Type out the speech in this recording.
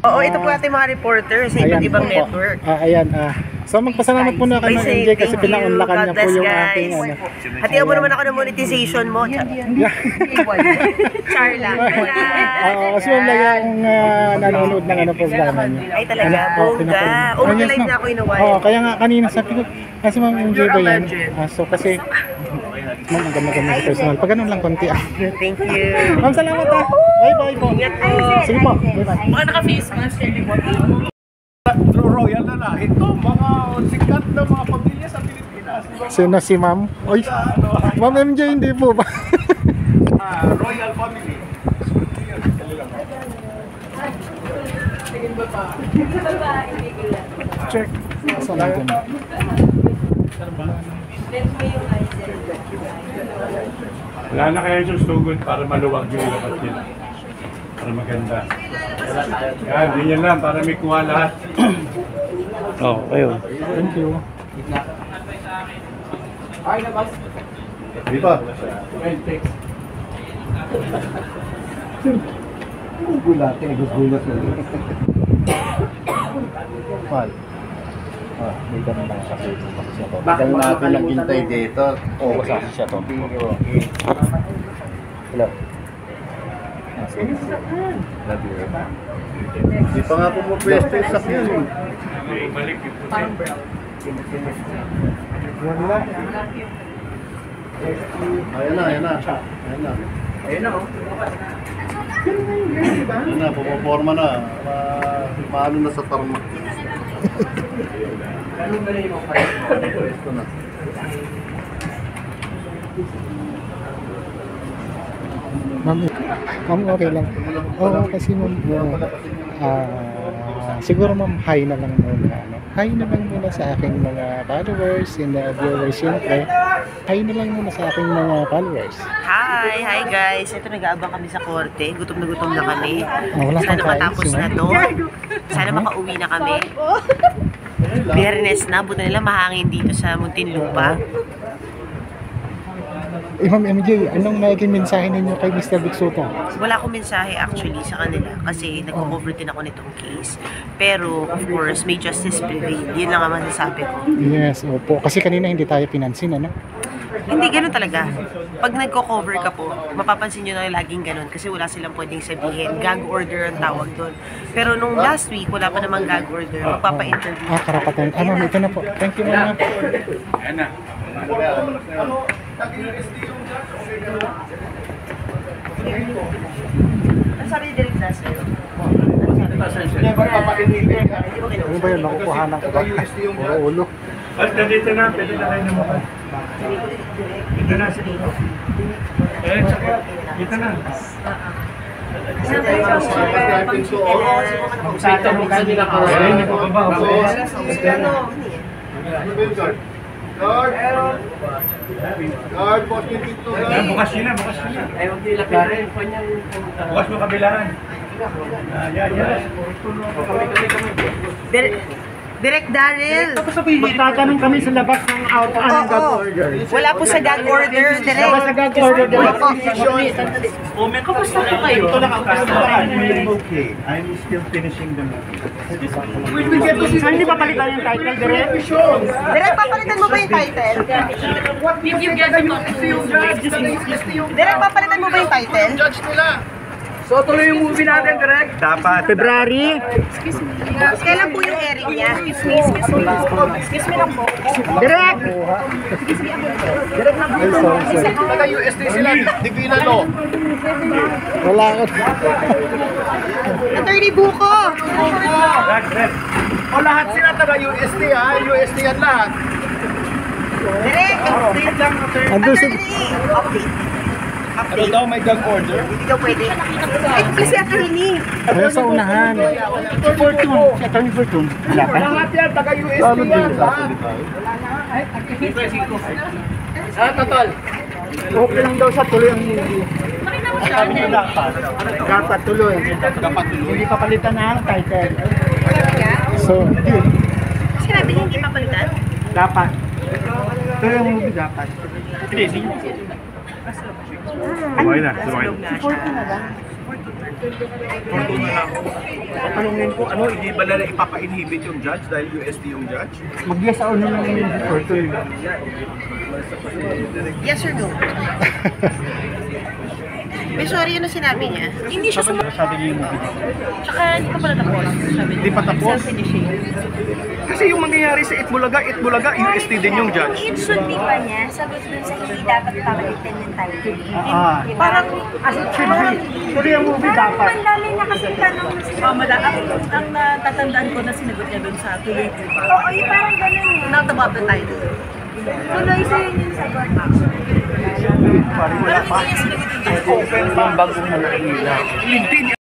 Oo, ito po ating mga reporter sa iba't ibang network. Ayan, so magpasalamat po na kay MJ kasi pinaunlakan niya po yung ating ano. Hatiyan mo naman ako ng monetization mo. Char lang. Kasi yung yung nanonood ng programa niya. Ay talaga, bongga. Live na ako inuwayan. Kaya nga kanina sabi ko, kasi Ma'am MJ ba yan? So kasi, Ma'am, ang ganda-ganda sa personal. Pag ganun lang konti. Thank you. Ma'am, salamat ha. Bye-bye po. Sige po. Bye-bye. Mga naka-face mask. Royal na na. Ito, mga sikat na mga pamilya sa Pilipinas. Sino si Ma'am? Oy, Ma'am MJ, hindi po ba? Royal family. Check. Saan natin? Wala na kaya yung sugon para maluwag yung lapat nila. Para maganda. Yan, ganyan lang para may kuha lahat. Okay. Thank you. Di ba? Gulat, gulat na. Mal. May ganun lang siya dito. Bakit natin lang hintay dito? Oo, kasi siya to. Hello. Di pa nga pumupwesto yung sakyan eh. Balik yung puti. Wala. Ayan na. Ayan na, oh. Ayan na, pumaporma na. Paano na sa tarmac. Pwesto na. Ma'am, okay lang. Oo, kasi ma'am, siguro ma'am, hi na lang muna. Hi na lang muna sa aking mga followers and viewers, siyempre. Hi na lang muna sa aking mga followers. Hi guys. Ito nag-aabang kami sa korte. Gutom na kami. Wala Sana pang matapos na to. Sana makauwi na kami. Biyernes na, buta nila mahangin dito sa Muntinlupa. Ma'am MJ, anong naging mensahe ninyo kay Mr. Bigsuta? Wala akong mensahe actually sa kanila kasi nagko-cover din ako nitong case. Pero of course, may justice prevail. Yun lang ang masasabi ko. Yes, opo. Kasi kanina hindi tayo pinansin, ano? Hindi, ganun talaga. Pag nagko-cover ka po, mapapansin nyo na laging ganun kasi wala silang pwedeng sabihin. Gag order ang tawag doon. Pero nung last week, wala pa namang gag order. Magpapa-interview. Karapatan. Ma'am, ito na po. Thank you, ma'am. Ayan na. Ano sabi ni Direk Nasir? Ano ba yun? Nakukuhanan ko ba? Ulo. Basta dito na, pwede na kayo naman. Dito na, dito. Dito na. Sa ito mo kanina ka. Guard, boss yung dito. Bukas yun na. Ay, huwag nila karin. Bukas mo kabilaan. Direk Daryl! Magtatanong kami sa labas ng gag order. Wala po sa gag order, Direk. Sa gag order, Direk. Kamusta po kayo? Ito lang ang kasabahan. I'm okay. I'm still finishing the movie. Hindi pa palitan yung title, Direk? Direk, papalitan mo ba yung title? If you get the Direk, papalitan mo ba yung title? Judge nila. So, tuloy yung movie natin, direct? Dapat. February. Kailan po yung airing niya? Excuse me lang po. Direk! Taga-UST sila. Divina Law. Wala ka. Attorney Buko! O lahat sila taga-UST ha. UST yan lahat. Direk! Andun si... Ano daw may gag order? Hindi daw pwede. Ay, kasi attorney. Ayun sa unahan. Fortune. Si Attorney Fortune. Wala ka? Lahat yan, taga-UST yan. Lahat. Total. Okay lang daw sa tuloy ang movie. Dapat tuloy. Hindi papalitan na ang title. So, yun. Sinabi niya hindi papalitan? Dapat. Tuloy ang movie dapat. Okay na, sumakay. Tanungin ko, ano, hindi ba nila ipapa-inhibit yung judge dahil UST yung judge? Mag-yes ako naman yung reporter. Yes or no? May sorry, ano sinabi niya? Hindi siya Sabi niyo yung movie. Tsaka hindi pa pala tapos. Sabi Hindi pa tapos? Self-finishing. Kasi yung mangyayari sa Itbulaga, UST din yung judge. It should be pa niya, sagot dun sa hindi dapat pabalitan ng title. Parang, As it should be. Tuloy ang movie dapat. Ang dami na kasi tanong na sila. ang natatandaan ko na sinagot niya dun sa tuloy po ba? Oo, yung parang ganun eh. Not about the title. Tuloy sa yun yung sagot. Parang hindi niya sinagot yung title. Open pa. Bagong na